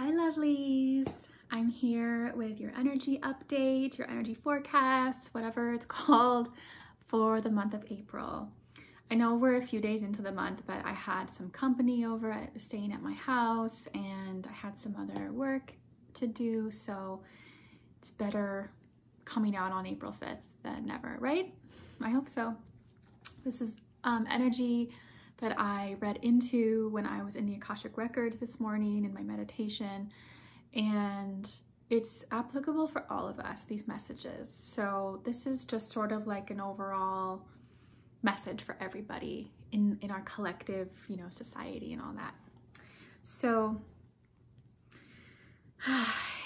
Hi lovelies, I'm here with your energy update, your energy forecast, whatever it's called, for the month of April. I know we're a few days into the month, but I had some company over staying at my house and I had some other work to do, so it's better coming out on April 5th than never, right? I hope so. This is energy that I read into when I was in the Akashic records this morning in my meditation, and it's applicable for all of us, these messages. So this is just sort of like an overall message for everybody in our collective, society and all that. So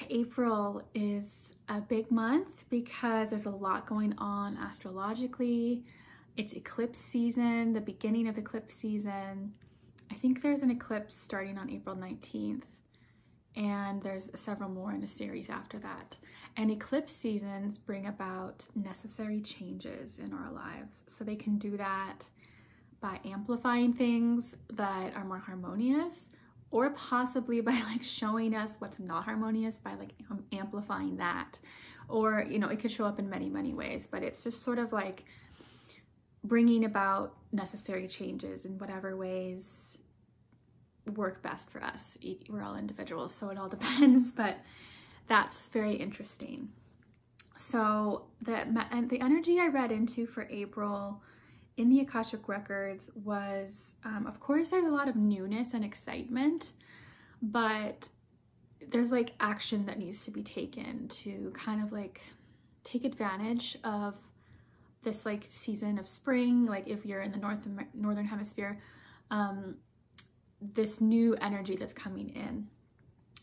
April is a big month because there's a lot going on astrologically. It's eclipse season, the beginning of eclipse season. I think there's an eclipse starting on April 19th, and there's several more in a series after that. And eclipse seasons bring about necessary changes in our lives. So they can do that by amplifying things that are more harmonious, or possibly by showing us what's not harmonious by amplifying that. Or, it could show up in many, many ways, but it's just sort of like bringing about necessary changes in whatever ways work best for us. We're all individuals, so it all depends, but that's very interesting. So the energy I read into for April in the Akashic records was, of course, there's a lot of newness and excitement, but there's action that needs to be taken to kind of take advantage of this season of spring. If you're in the northern hemisphere, this new energy that's coming in.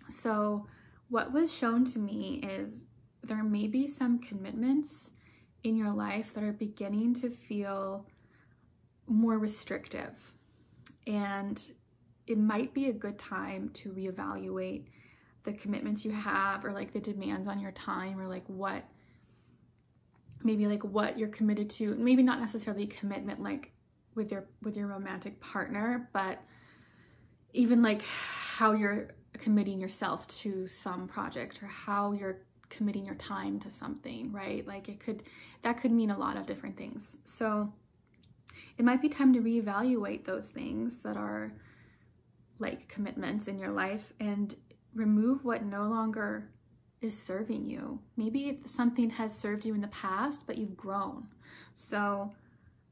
So what was shown to me is there may be some commitments in your life that are beginning to feel more restrictive, and it might be a good time to reevaluate the commitments you have, or the demands on your time, or what you're committed to. Maybe not necessarily commitment with your romantic partner, but even how you're committing yourself to some project, or how you're committing your time to something, right? That could mean a lot of different things. So it might be time to reevaluate those things that are commitments in your life and remove what no longer is serving you. Maybe something has served you in the past, but you've grown. So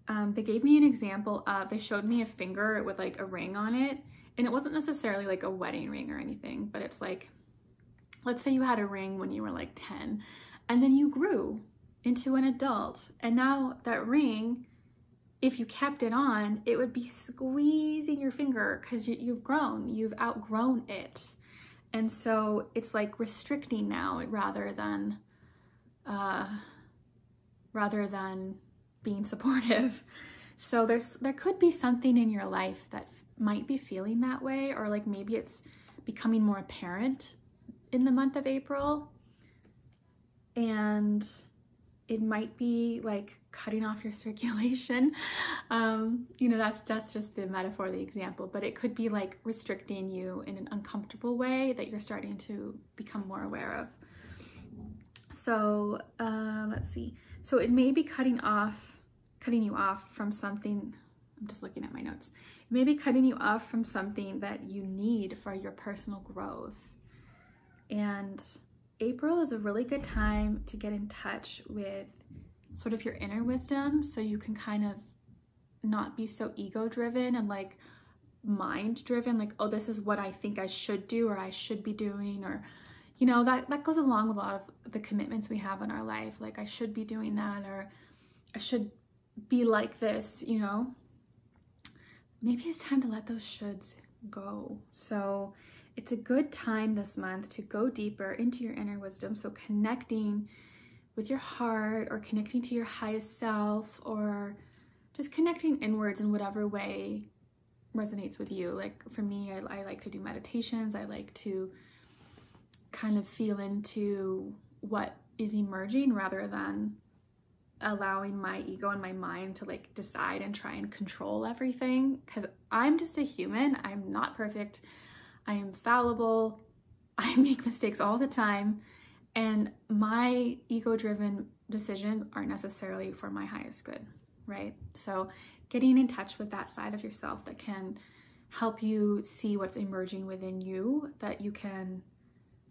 they gave me an example of, they showed me a finger with a ring on it, and it wasn't necessarily a wedding ring or anything, but it's let's say you had a ring when you were 10, and then you grew into an adult, and now that ring, if you kept it on, it would be squeezing your finger because you've grown, you've outgrown it. And so it's restricting now rather than being supportive. So there could be something in your life that might be feeling that way, or maybe it's becoming more apparent in the month of April, and it might be cutting off your circulation. That's just the metaphor, the example, but it could be restricting you in an uncomfortable way that you're starting to become more aware of. So let's see. So it may be cutting you off from something. I'm just looking at my notes. It may be cutting you off from something that you need for your personal growth. And April is a really good time to get in touch with sort of your inner wisdom, so you can kind of not be so ego driven and mind driven, oh, this is what I think I should do, or I should be doing, or that goes along with a lot of the commitments we have in our life, I should be doing that, or I should be like this. Maybe it's time to let those shoulds go. So it's a good time this month to go deeper into your inner wisdom, so connecting with your heart, or connecting to your highest self, or just connecting inwards in whatever way resonates with you. For me, I like to do meditations. I like to kind of feel into what is emerging rather than allowing my ego and my mind to decide and try and control everything, because I'm just a human. I'm not perfect. I am fallible. I make mistakes all the time, and my ego-driven decisions aren't necessarily for my highest good, right? So getting in touch with that side of yourself that can help you see what's emerging within you, that you can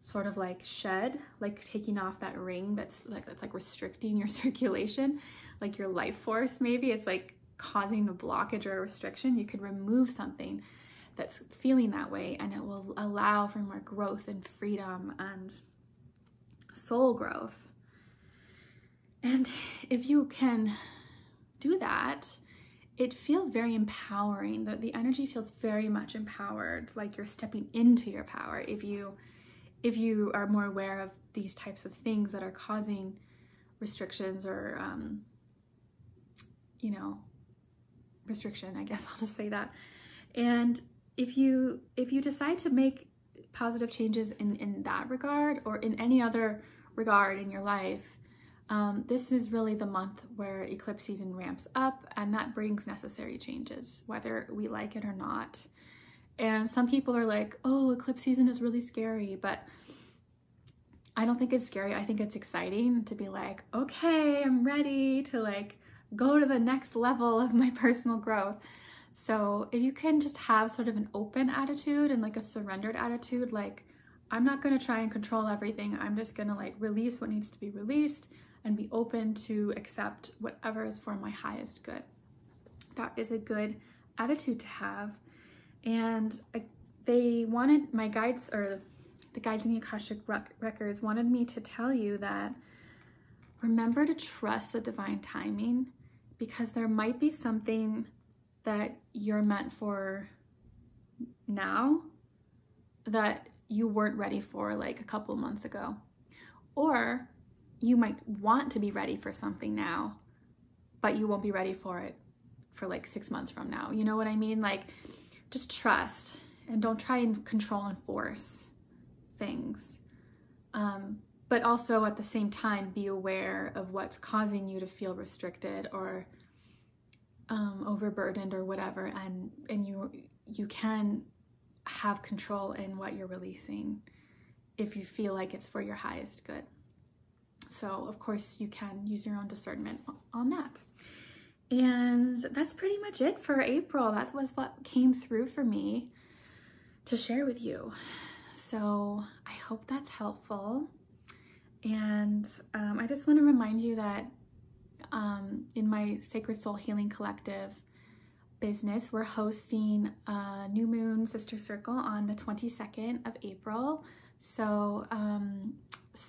sort of like shed, like taking off that ring that's like restricting your circulation, like your life force. Maybe it's like causing a blockage or a restriction. You could remove something that's feeling that way, and it will allow for more growth and freedom and soul growth. And if you can do that, it feels very empowering. The energy feels very much empowered, like you're stepping into your power if you are more aware of these types of things that are causing restrictions or restriction, I guess I'll just say that. And if you decide to make positive changes in that regard, or in any other regard in your life, this is really the month where eclipse season ramps up, and that brings necessary changes, whether we like it or not. And some people are like, oh, eclipse season is really scary, but I don't think it's scary. I think it's exciting to be like, okay, I'm ready to like go to the next level of my personal growth. So if you can just have sort of an open attitude and like a surrendered attitude, like I'm not going to try and control everything. I'm just going to like release what needs to be released and be open to accept whatever is for my highest good. That is a good attitude to have. And they wanted my guides, or the guides in the Akashic records wanted me to tell you that remember to trust the divine timing, because there might be something that you're meant for now that you weren't ready for like a couple months ago. Or you might want to be ready for something now, but you won't be ready for it for like 6 months from now. You know what I mean? Like, just trust and don't try and control and force things. But also at the same time, be aware of what's causing you to feel restricted or overburdened or whatever, and you can have control in what you're releasing if you feel like it's for your highest good. So of course you can use your own discernment on that. And that's pretty much it for April. That was what came through for me to share with you. So I hope that's helpful. And I just want to remind you that in my Sacred Soul Healing Collective business, we're hosting a New Moon Sister Circle on the 22nd of April. So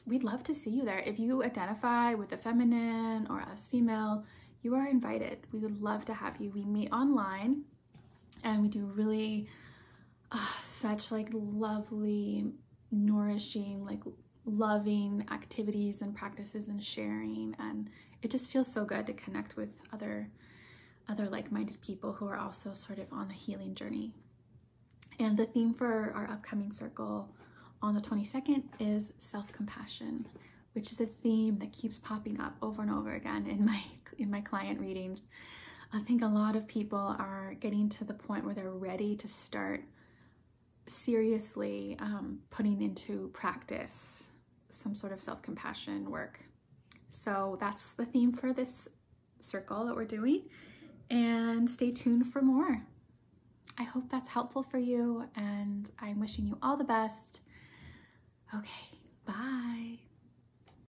we'd love to see you there. If you identify with the feminine or us female, you are invited. We would love to have you. We meet online and we do really such like lovely, nourishing, like loving activities and practices and sharing, and it just feels so good to connect with other like-minded people who are also sort of on a healing journey. And the theme for our upcoming circle on the 22nd is self-compassion, which is a theme that keeps popping up over and over again in my client readings. I think a lot of people are getting to the point where they're ready to start seriously putting into practice some sort of self-compassion work. So that's the theme for this circle that we're doing, and stay tuned for more. I hope that's helpful for you, and I'm wishing you all the best. Okay.